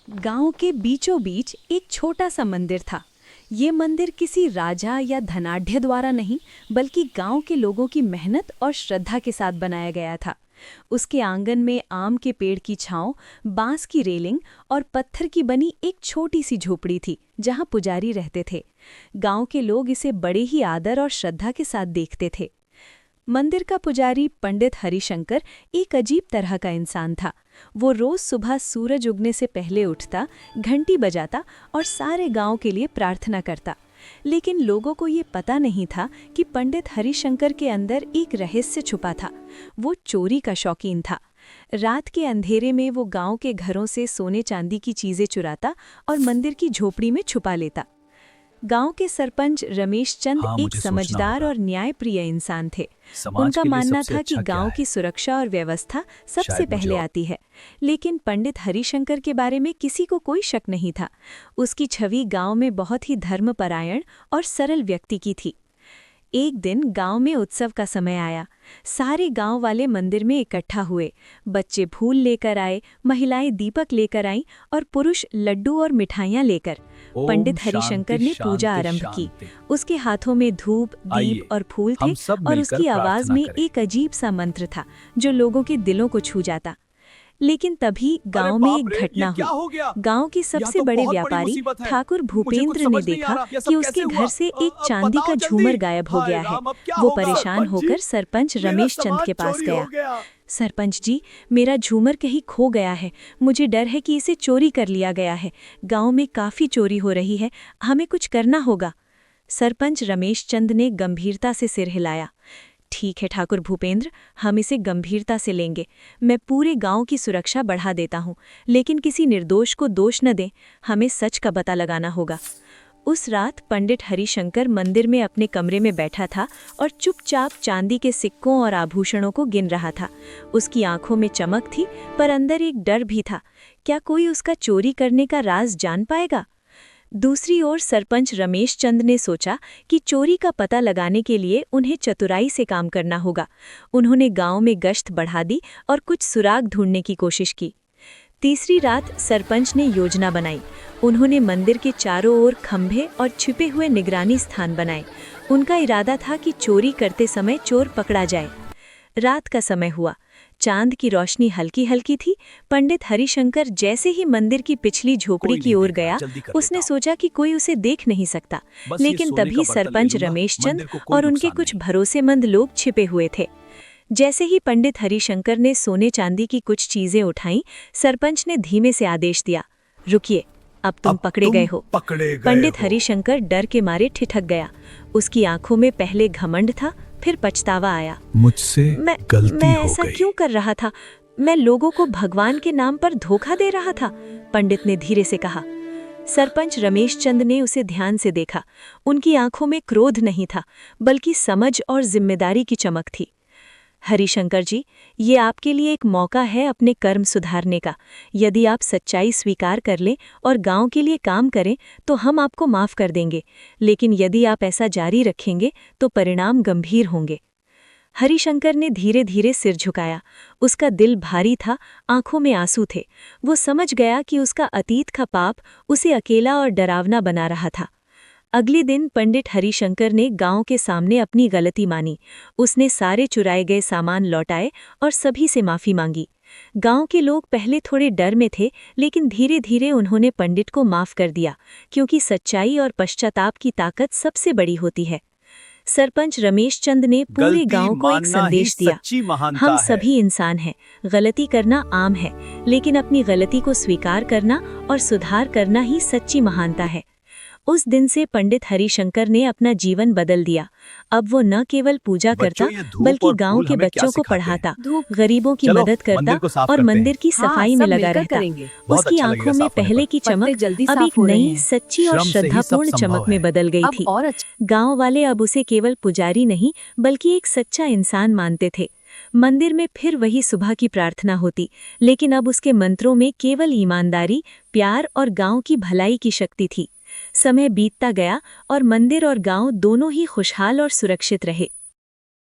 गांव के बीचों बीच एक छोटा सा मंदिर था। ये मंदिर किसी राजा या धनाढ्य द्वारा नहीं, बल्कि गांव के लोगों की मेहनत और श्रद्धा के साथ बनाया गया था। उसके आंगन में आम के पेड़ की छांव, बांस की रेलिंग और पत्थर की बनी एक छोटी सी झोपड़ी थी, जहां पुजारी रहते थे। गांव के लोग इसे बड़े ही आदर और श्रद्धा के साथ देखते थे। मंदिर का पुजारी पंडित हरिशंकर एक अजीब तरह का इंसान था। वो रोज सुबह सूरज उगने से पहले उठता, घंटी बजाता और सारे गांव के लिए प्रार्थना करता। लेकिन लोगों को ये पता नहीं था कि पंडित हरिशंकर के अंदर एक रहस्य छुपा था। वो चोरी का शौकीन था। रात के अंधेरे में वो गांव के घरों से सोने चांदी की चीजें चुराता और मंदिर की झोपड़ी में छुपा लेता। गांव के सरपंच रमेश चंद एक समझदार और न्यायप्रिय इंसान थे। उनका मानना था कि गांव की सुरक्षा और व्यवस्था सबसे पहले आती है। लेकिन पंडित हरिशंकर के बारे में किसी को कोई शक नहीं था। उसकी छवि गांव में बहुत ही धर्मपरायण और सरल व्यक्ति की थी। एक दिन गांव में उत्सव का समय आया। सारे गांव वाले मंदिर में इकट्ठा हुए। बच्चे फूल लेकर आए, महिलाएं दीपक लेकर आईं और पुरुष लड्डू और मिठाइयां लेकर। पंडित हरिशंकर ने पूजा आरंभ की। उसके हाथों में धूप, दीप और फूल थे और उसकी आवाज में एक अजीब सा मंत्र था जो लोगों के दिलों को छू जाता। लेकिन तभी गांव में एक घटना हुई। गांव के सबसे बड़े व्यापारी ठाकुर भूपेंद्र ने देखा कि उसके घर से एक चांदी का झूमर गायब हो गया है। वो परेशान होकर सरपंच रमेश चंद के पास गया। सरपंच जी, मेरा झूमर कहीं खो गया है। मुझे डर है कि इसे चोरी कर लिया गया है। गांव में काफी चोरी हो रही है, हमें कुछ करना होगा। सरपंच रमेश चंद ने गंभीरता से सिर हिलाया। ठीक है ठाकुर भूपेंद्र, हम इसे गंभीरता से लेंगे। मैं पूरे गांव की सुरक्षा बढ़ा देता हूं, लेकिन किसी निर्दोष को दोष न दें। हमें सच का पता लगाना होगा। उस रात पंडित हरिशंकर मंदिर में अपने कमरे में बैठा था और चुपचाप चांदी के सिक्कों और आभूषणों को गिन रहा था। उसकी आंखों में चमक थी, पर अंदर एक डर भी था। क्या कोई उसका चोरी करने का राज जान पाएगा? दूसरी ओर सरपंच रमेश चंद ने सोचा कि चोरी का पता लगाने के लिए उन्हें चतुराई से काम करना होगा। उन्होंने गांव में गश्त बढ़ा दी और कुछ सुराग ढूंढने की कोशिश की। तीसरी रात सरपंच ने योजना बनाई। उन्होंने मंदिर के चारों ओर खंभे और छिपे हुए निगरानी स्थान बनाए। उनका इरादा था कि चोरी करते समय चोर पकड़ा जाए। रात का समय हुआ। चांद की रोशनी हल्की हल्की थी। पंडित हरिशंकर जैसे ही मंदिर की पिछली झोपड़ी की ओर गया, उसने सोचा कि कोई उसे देख नहीं सकता। लेकिन तभी सरपंच रमेश चंद और उनके कुछ भरोसेमंद लोग छिपे हुए थे। जैसे ही पंडित हरिशंकर ने सोने चांदी की कुछ चीजें उठाईं, सरपंच ने धीमे से आदेश दिया, रुकिए, अब तुम पकड़े गए हो। पंडित हरिशंकर डर के मारे ठिठक गया। उसकी आंखों में पहले घमंड था, फिर पछतावा आया। मुझसे गलती मैं हो ऐसा गई। क्यों कर रहा था? मैं लोगों को भगवान के नाम पर धोखा दे रहा था, पंडित ने धीरे से कहा। सरपंच रमेश चंद ने उसे ध्यान से देखा। उनकी आंखों में क्रोध नहीं था, बल्कि समझ और जिम्मेदारी की चमक थी। हरिशंकर जी, ये आपके लिए एक मौका है अपने कर्म सुधारने का। यदि आप सच्चाई स्वीकार कर लें और गांव के लिए काम करें तो हम आपको माफ कर देंगे, लेकिन यदि आप ऐसा जारी रखेंगे तो परिणाम गंभीर होंगे। हरिशंकर ने धीरे धीरे सिर झुकाया। उसका दिल भारी था, आंखों में आंसू थे। वो समझ गया कि उसका अतीत का पाप उसे अकेला और डरावना बना रहा था। अगले दिन पंडित हरिशंकर ने गांव के सामने अपनी गलती मानी। उसने सारे चुराए गए सामान लौटाए और सभी से माफी मांगी। गांव के लोग पहले थोड़े डर में थे, लेकिन धीरे धीरे उन्होंने पंडित को माफ कर दिया, क्योंकि सच्चाई और पश्चाताप की ताकत सबसे बड़ी होती है। सरपंच रमेश चंद ने पूरे गांव को एक संदेश दिया, हम सभी इंसान हैं, गलती करना आम है, लेकिन अपनी गलती को स्वीकार करना और सुधार करना ही सच्ची महानता है। उस दिन से पंडित हरिशंकर ने अपना जीवन बदल दिया। अब वो न केवल पूजा करता, बल्कि गांव के बच्चों को पढ़ाता, गरीबों की मदद करता और मंदिर की सफाई में लगा रहता। उसकी आंखों में पहले की चमक अब एक नई, सच्ची और श्रद्धापूर्ण चमक में बदल गई थी। गांव वाले अब उसे केवल पुजारी नहीं, बल्कि एक सच्चा इंसान मानते थे। मंदिर में फिर वही सुबह की प्रार्थना होती, लेकिन अब उसके मंत्रों में केवल ईमानदारी, प्यार और गांव की भलाई की शक्ति थी। समय बीतता गया और मंदिर और गांव दोनों ही खुशहाल और सुरक्षित रहे।